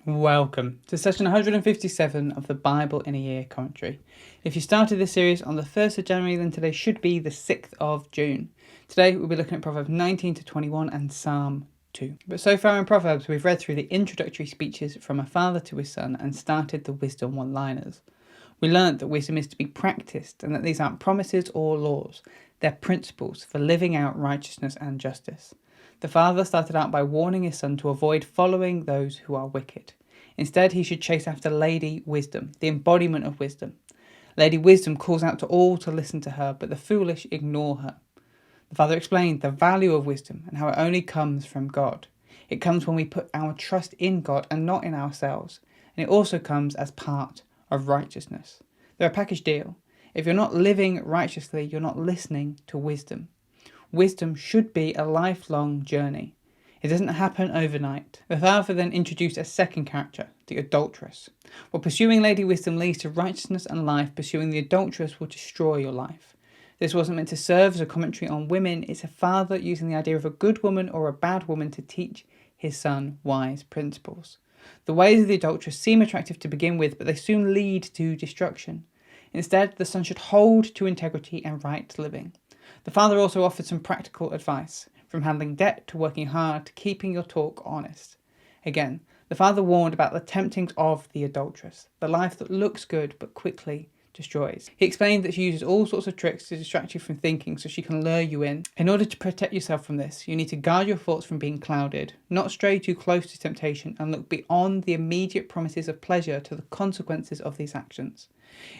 Welcome to session 157 of the Bible in a Year commentary. If you started this series on the 1st of January, then today should be the 6th of June. Today we'll be looking at Proverbs 19 to 21 and Psalm 2. But so far in Proverbs, we've read through the introductory speeches from a father to his son and started the wisdom one-liners. We learnt that wisdom is to be practiced and that these aren't promises or laws. They're principles for living out righteousness and justice. The father started out by warning his son to avoid following those who are wicked. Instead, he should chase after Lady Wisdom, the embodiment of wisdom. Lady Wisdom calls out to all to listen to her, but the foolish ignore her. The father explained the value of wisdom and how it only comes from God. It comes when we put our trust in God and not in ourselves, and it also comes as part of righteousness. They're a package deal. If you're not living righteously, you're not listening to wisdom. Wisdom should be a lifelong journey. It doesn't happen overnight. The father then introduced a second character, the adulteress. While pursuing Lady Wisdom leads to righteousness and life, pursuing the adulteress will destroy your life. This wasn't meant to serve as a commentary on women. It's a father using the idea of a good woman or a bad woman to teach his son wise principles. The ways of the adulteress seem attractive to begin with, but they soon lead to destruction. Instead, the son should hold to integrity and right living. The father also offered some practical advice, from handling debt to working hard to keeping your talk honest. Again, the father warned about the temptings of the adulteress, the life that looks good but quickly destroys. He explained that she uses all sorts of tricks to distract you from thinking so she can lure you in. In order to protect yourself from this, you need to guard your thoughts from being clouded, not stray too close to temptation, and look beyond the immediate promises of pleasure to the consequences of these actions.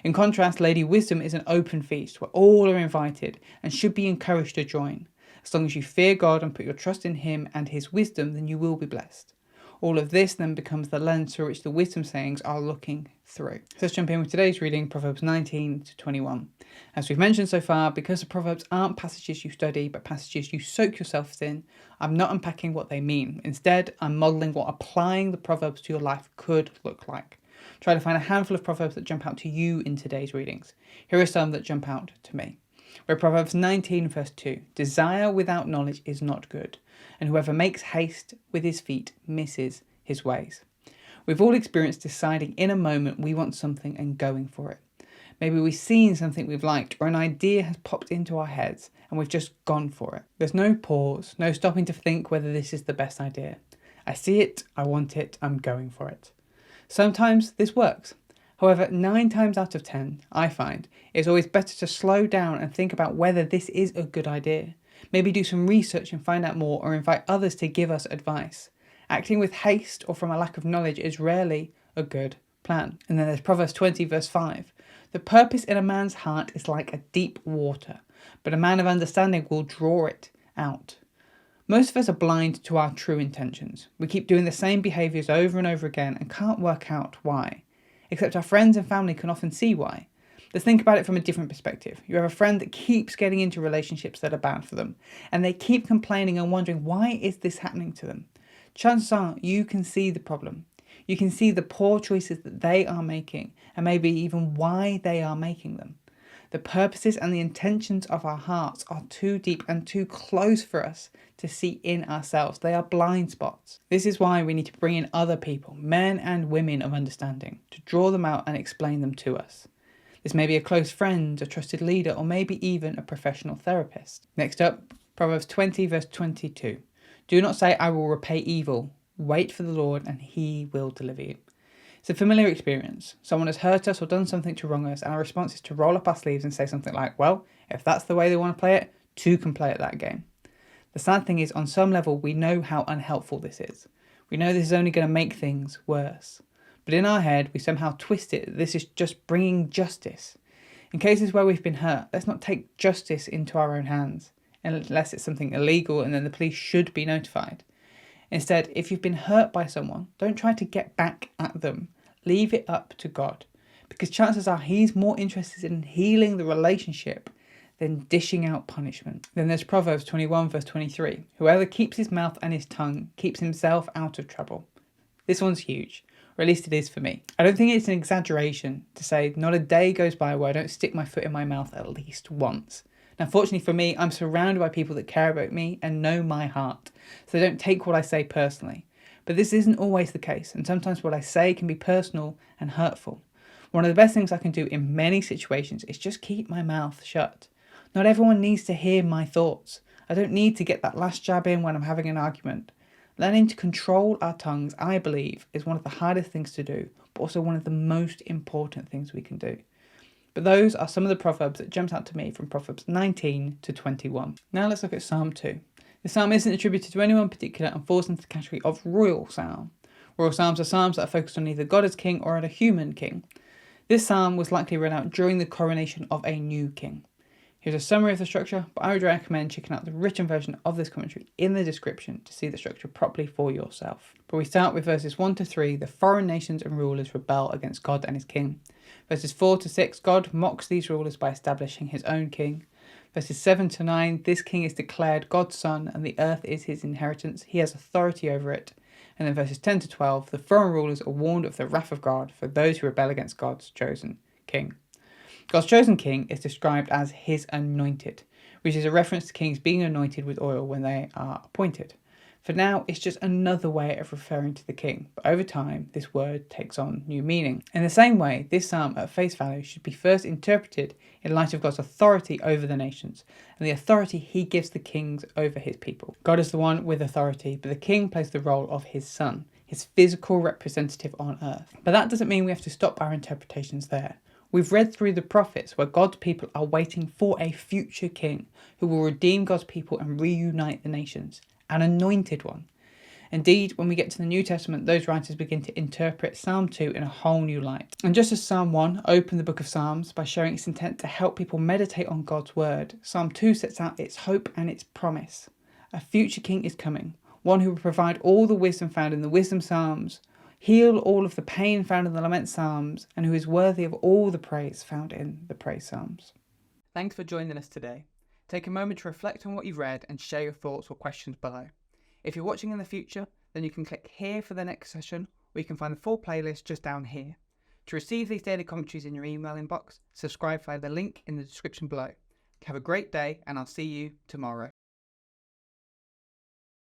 In contrast, Lady Wisdom is an open feast where all are invited and should be encouraged to join. As long as you fear God and put your trust in Him and His wisdom, then you will be blessed. All of this then becomes the lens through which the wisdom sayings are looking through. So let's jump in with today's reading, Proverbs 19 to 21. As we've mentioned so far, because the Proverbs aren't passages you study, but passages you soak yourselves in, I'm not unpacking what they mean. Instead, I'm modelling what applying the Proverbs to your life could look like. Try to find a handful of Proverbs that jump out to you in today's readings. Here are some that jump out to me. Where Proverbs 19 verse 2, desire without knowledge is not good, and whoever makes haste with his feet misses his ways. We've all experienced deciding in a moment we want something and going for it. Maybe we've seen something we've liked, or an idea has popped into our heads and we've just gone for it. There's no pause, no stopping to think whether this is the best idea. I see it, I want it, I'm going for it. Sometimes this works. However, 9 times out of 10, I find, it's always better to slow down and think about whether this is a good idea. Maybe do some research and find out more, or invite others to give us advice. Acting with haste or from a lack of knowledge is rarely a good plan. And then there's Proverbs 20 verse 5. The purpose in a man's heart is like a deep water, but a man of understanding will draw it out. Most of us are blind to our true intentions. We keep doing the same behaviours over and over again and can't work out why. Except our friends and family can often see why. Let's think about it from a different perspective. You have a friend that keeps getting into relationships that are bad for them, and they keep complaining and wondering, why is this happening to them? Chances are you can see the problem. You can see the poor choices that they are making, and maybe even why they are making them. The purposes and the intentions of our hearts are too deep and too close for us to see in ourselves. They are blind spots. This is why we need to bring in other people, men and women of understanding, to draw them out and explain them to us. This may be a close friend, a trusted leader, or maybe even a professional therapist. Next up, Proverbs 20 verse 22. Do not say, I will repay evil. Wait for the Lord and He will deliver you. It's a familiar experience. Someone has hurt us or done something to wrong us, and our response is to roll up our sleeves and say something like, well, if that's the way they want to play it, two can play at that game. The sad thing is, on some level, we know how unhelpful this is. We know this is only going to make things worse. But in our head, we somehow twist it that this is just bringing justice. In cases where we've been hurt, let's not take justice into our own hands, unless it's something illegal and then the police should be notified. Instead, if you've been hurt by someone, don't try to get back at them. Leave it up to God, because chances are He's more interested in healing the relationship than dishing out punishment. Then there's Proverbs 21 verse 23. Whoever keeps his mouth and his tongue keeps himself out of trouble. This one's huge, or at least it is for me. I don't think it's an exaggeration to say not a day goes by where I don't stick my foot in my mouth at least once. Now, fortunately for me, I'm surrounded by people that care about me and know my heart, so they don't take what I say personally. But this isn't always the case, and sometimes what I say can be personal and hurtful. One of the best things I can do in many situations is just keep my mouth shut. Not everyone needs to hear my thoughts. I don't need to get that last jab in when I'm having an argument. Learning to control our tongues, I believe, is one of the hardest things to do, but also one of the most important things we can do. But those are some of the proverbs that jumped out to me from Proverbs 19 to 21. Now let's look at Psalm 2. The psalm isn't attributed to anyone particular and falls into the category of royal psalm. Royal psalms are psalms that are focused on either God as king or on a human king. This psalm was likely read out during the coronation of a new king. Here's a summary of the structure, but I would recommend checking out the written version of this commentary in the description to see the structure properly for yourself. But we start with verses 1 to 3, the foreign nations and rulers rebel against God and his king. Verses 4 to 6, God mocks these rulers by establishing his own king. Verses 7 to 9, this king is declared God's son and the earth is his inheritance. He has authority over it. And then verses 10 to 12, the foreign rulers are warned of the wrath of God for those who rebel against God's chosen king. God's chosen king is described as his anointed, which is a reference to kings being anointed with oil when they are appointed. For now, it's just another way of referring to the king, but over time, this word takes on new meaning. In the same way, this psalm at face value should be first interpreted in light of God's authority over the nations, and the authority he gives the kings over his people. God is the one with authority, but the king plays the role of his son, his physical representative on earth. But that doesn't mean we have to stop our interpretations there. We've read through the prophets where God's people are waiting for a future king who will redeem God's people and reunite the nations, an anointed one. Indeed, when we get to the New Testament, those writers begin to interpret Psalm 2 in a whole new light. And just as Psalm 1 opened the book of Psalms by showing its intent to help people meditate on God's word, Psalm 2 sets out its hope and its promise. A future king is coming, one who will provide all the wisdom found in the wisdom psalms, heal all of the pain found in the lament psalms, and who is worthy of all the praise found in the praise psalms. Thanks for joining us today. Take a moment to reflect on what you've read and share your thoughts or questions below. If you're watching in the future, then you can click here for the next session, or you can find the full playlist just down here. To receive these daily commentaries in your email inbox, subscribe via the link in the description below. Have a great day, and I'll see you tomorrow.